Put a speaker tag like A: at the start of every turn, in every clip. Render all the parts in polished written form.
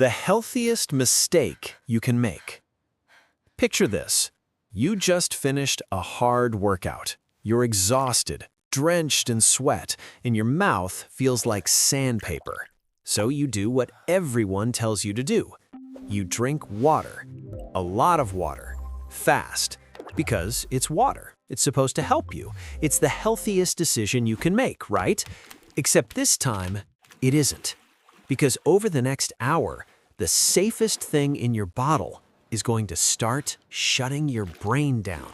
A: The healthiest mistake you can make. Picture this. You just finished a hard workout. You're exhausted, drenched in sweat, and your mouth feels like sandpaper. So you do what everyone tells you to do. You drink water. A lot of water. Fast. Because it's water. It's supposed to help you. It's the healthiest decision you can make, right? Except this time, it isn't. Because over the next hour, the safest thing in your bottle is going to start shutting your brain down.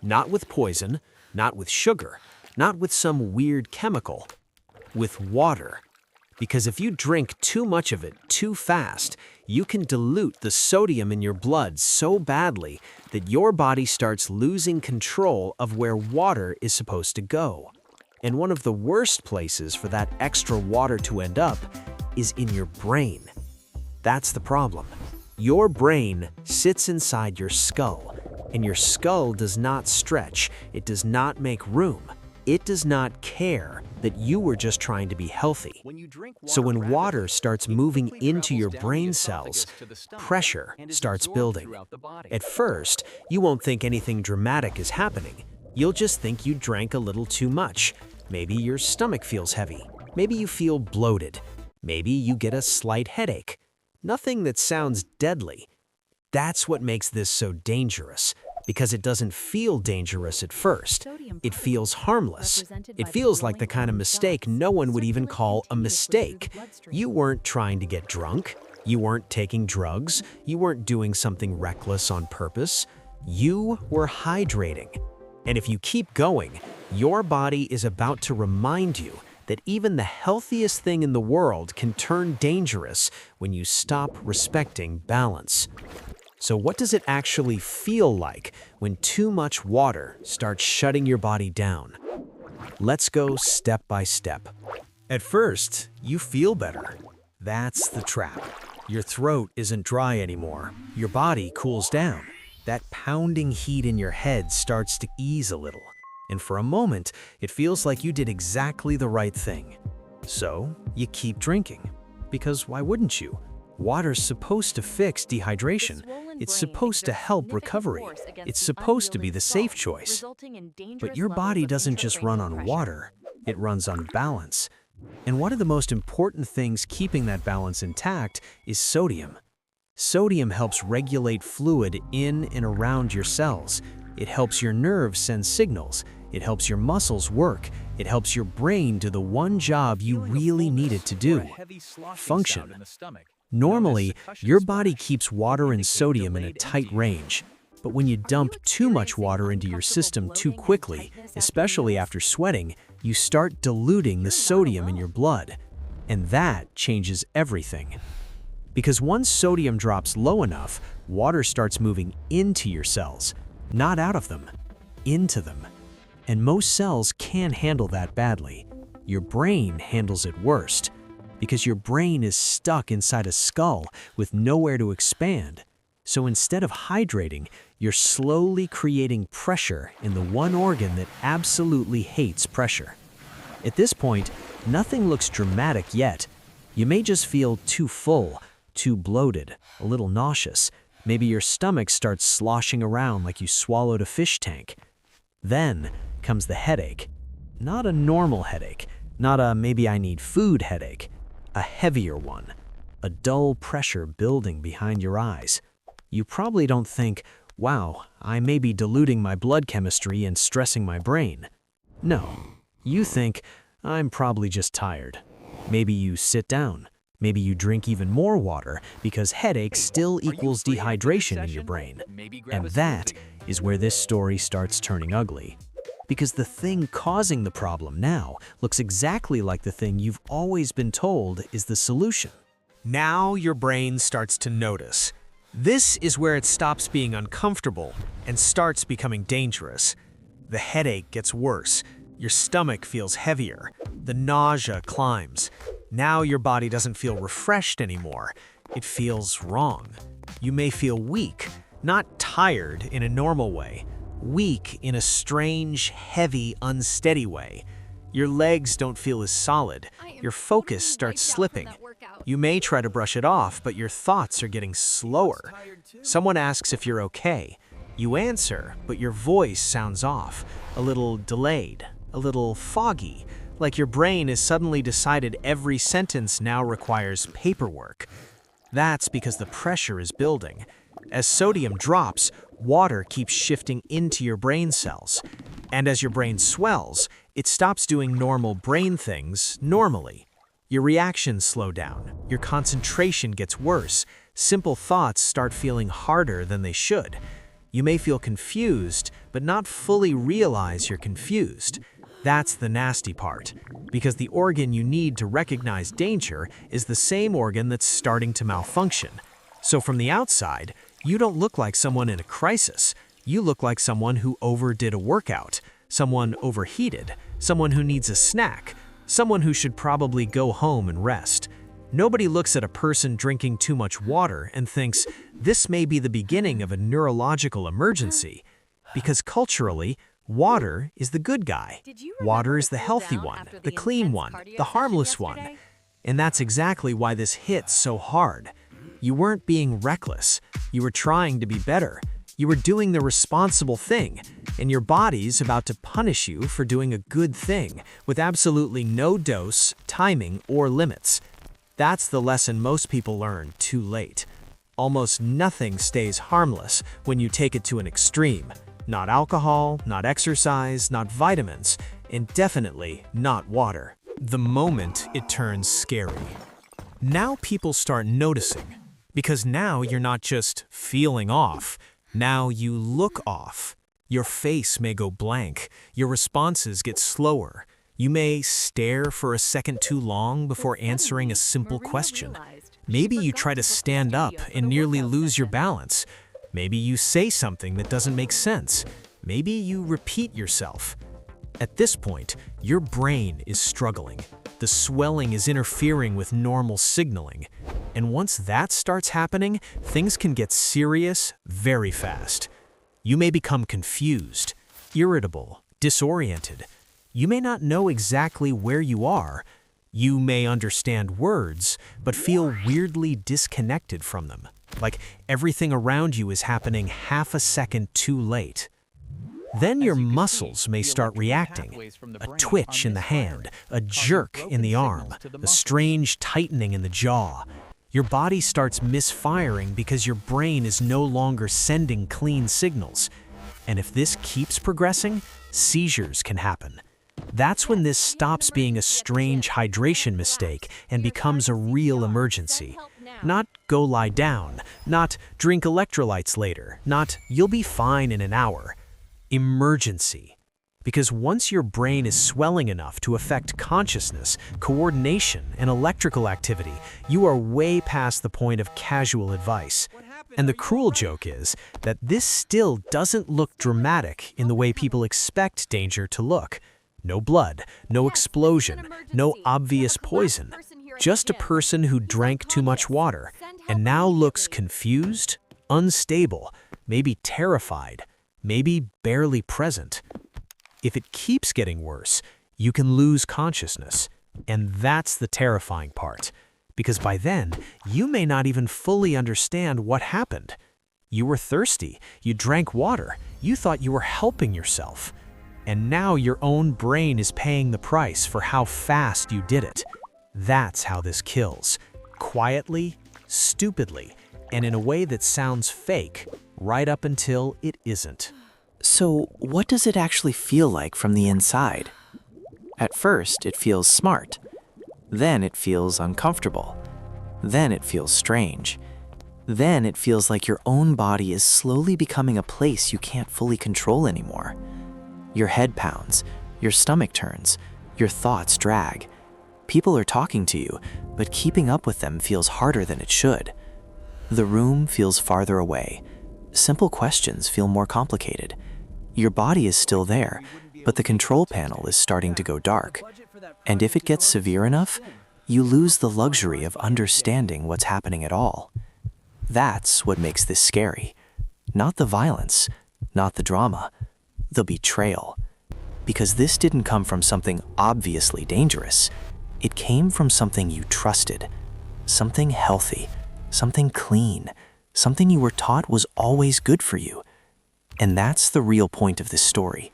A: Not with poison, not with sugar, not with some weird chemical, with water. Because if you drink too much of it too fast, you can dilute the sodium in your blood so badly that your body starts losing control of where water is supposed to go. And one of the worst places for that extra water to end up is in your brain. That's the problem. Your brain sits inside your skull, and your skull does not stretch. It does not make room. It does not care that you were just trying to be healthy. So when water starts moving into your brain cells, pressure starts building. At first, you won't think anything dramatic is happening. You'll just think you drank a little too much. Maybe your stomach feels heavy. Maybe you feel bloated. Maybe you get a slight headache. Nothing that sounds deadly. That's what makes this so dangerous, because it doesn't feel dangerous at first. It feels harmless. It feels like the kind of mistake no one would even call a mistake. You weren't trying to get drunk. You weren't taking drugs. You weren't doing something reckless on purpose. You were hydrating. And if you keep going, your body is about to remind you that even the healthiest thing in the world can turn dangerous when you stop respecting balance. So what does it actually feel like when too much water starts shutting your body down? Let's go step by step. At first, you feel better. That's the trap. Your throat isn't dry anymore. Your body cools down. That pounding heat in your head starts to ease a little. And for a moment, it feels like you did exactly the right thing. So you keep drinking. Because why wouldn't you? Water's supposed to fix dehydration. It's supposed to help recovery. It's supposed to be the safe choice. But your body doesn't just run on water. It runs on balance. And one of the most important things keeping that balance intact is sodium. Sodium helps regulate fluid in and around your cells. It helps your nerves send signals. It helps your muscles work. It helps your brain do the one job you really need it to do: function. Normally, your body keeps water and sodium in a tight range. But when you dump too much water into your system too quickly, especially after sweating, you start diluting the sodium in your blood. And that changes everything. Because once sodium drops low enough, water starts moving into your cells. Not out of them, into them. And most cells can't handle that badly. Your brain handles it worst, because your brain is stuck inside a skull with nowhere to expand. So instead of hydrating, you're slowly creating pressure in the one organ that absolutely hates pressure. At this point, nothing looks dramatic yet. You may just feel too full, too bloated, a little nauseous. Maybe your stomach starts sloshing around like you swallowed a fish tank. Then comes the headache. Not a normal headache, not a maybe I need food headache, a heavier one, a dull pressure building behind your eyes. You probably don't think, wow, I may be diluting my blood chemistry and stressing my brain. No, you think, I'm probably just tired. Maybe you sit down. Maybe you drink even more water because headache still equals dehydration in your brain. And that is where this story starts turning ugly. Because the thing causing the problem now looks exactly like the thing you've always been told is the solution. Now your brain starts to notice. This is where it stops being uncomfortable and starts becoming dangerous. The headache gets worse. Your stomach feels heavier. The nausea climbs. Now your body doesn't feel refreshed anymore. It feels wrong. You may feel weak, not tired in a normal way. Weak in a strange, heavy, unsteady way. Your legs don't feel as solid. Your focus starts slipping. You may try to brush it off, but your thoughts are getting slower. Someone asks if you're okay. You answer, but your voice sounds off, a little delayed, a little foggy, like your brain has suddenly decided every sentence now requires paperwork. That's because the pressure is building. As sodium drops, water keeps shifting into your brain cells. And as your brain swells, it stops doing normal brain things normally. Your reactions slow down, your concentration gets worse, simple thoughts start feeling harder than they should. You may feel confused, but not fully realize you're confused. That's the nasty part, because the organ you need to recognize danger is the same organ that's starting to malfunction. So from the outside, you don't look like someone in a crisis. You look like someone who overdid a workout, someone overheated, someone who needs a snack, someone who should probably go home and rest. Nobody looks at a person drinking too much water and thinks, this may be the beginning of a neurological emergency. Because culturally, water is the good guy. Water is the healthy one, the clean one, the harmless one. And that's exactly why this hits so hard. You weren't being reckless. You were trying to be better. You were doing the responsible thing, and your body's about to punish you for doing a good thing with absolutely no dose, timing, or limits. That's the lesson most people learn too late. Almost nothing stays harmless when you take it to an extreme. Not alcohol, not exercise, not vitamins, and definitely not water. The moment it turns scary. Now people start noticing, because now you're not just feeling off, now you look off. Your face may go blank, your responses get slower. You may stare for a second too long before answering a simple question. Maybe you try to stand up and nearly lose your balance. Maybe you say something that doesn't make sense. Maybe you repeat yourself. At this point, your brain is struggling. The swelling is interfering with normal signaling. And once that starts happening, things can get serious very fast. You may become confused, irritable, disoriented. You may not know exactly where you are. You may understand words, but feel weirdly disconnected from them. Like everything around you is happening half a second too late. Then your muscles may start reacting. A twitch in the hand, a jerk in the arm, a strange tightening in the jaw. Your body starts misfiring because your brain is no longer sending clean signals. And if this keeps progressing, seizures can happen. That's when this stops being a strange hydration mistake and becomes a real emergency. Not go lie down, not drink electrolytes later, not you'll be fine in an hour. Emergency. Because once your brain is swelling enough to affect consciousness, coordination, and electrical activity, you are way past the point of casual advice. And the cruel joke is that this still doesn't look dramatic in the way people expect danger to look. No blood, no explosion, no obvious poison. Just a person who drank too much water and now looks confused, unstable, maybe terrified, maybe barely present. If it keeps getting worse, you can lose consciousness. And that's the terrifying part, because by then, you may not even fully understand what happened. You were thirsty, you drank water, you thought you were helping yourself. And now your own brain is paying the price for how fast you did it. That's how this kills. Quietly, stupidly, and in a way that sounds fake, right up until it isn't.
B: So, what does it actually feel like from the inside? At first, it feels smart. Then it feels uncomfortable. Then it feels strange. Then it feels like your own body is slowly becoming a place you can't fully control anymore. Your head pounds, your stomach turns, your thoughts drag. People are talking to you, but keeping up with them feels harder than it should. The room feels farther away. Simple questions feel more complicated. Your body is still there, but the control panel is starting to go dark. And if it gets severe enough, you lose the luxury of understanding what's happening at all. That's what makes this scary. Not the violence, not the drama, the betrayal. Because this didn't come from something obviously dangerous. It came from something you trusted. something healthy, something clean, something you were taught was always good for you. And that's the real point of this story.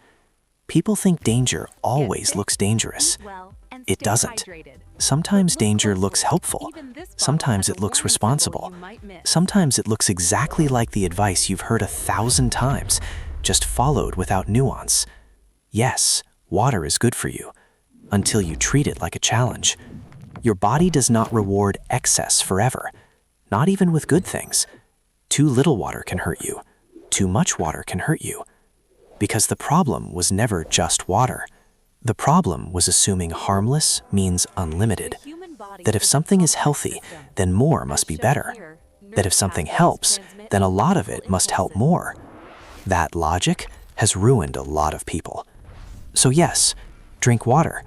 B: People think danger always looks dangerous. It doesn't. Sometimes danger looks helpful. Sometimes it looks responsible. Sometimes it looks exactly like the advice you've heard 1,000 times, just followed without nuance. Yes, water is good for you, until you treat it like a challenge. Your body does not reward excess forever, not even with good things. Too little water can hurt you. Too much water can hurt you. Because the problem was never just water. The problem was assuming harmless means unlimited. That if something is healthy, then more must be better. That if something helps, then a lot of it must help more. That logic has ruined a lot of people. So yes, drink water,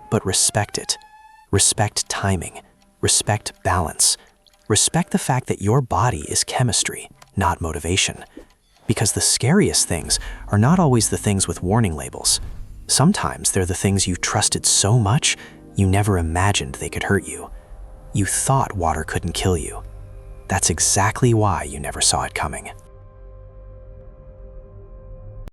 B: but respect it. Respect timing. Respect balance. Respect the fact that your body is chemistry, not motivation. Because the scariest things are not always the things with warning labels. Sometimes they're the things you trusted so much, you never imagined they could hurt you. You thought water couldn't kill you. That's exactly why you never saw it coming.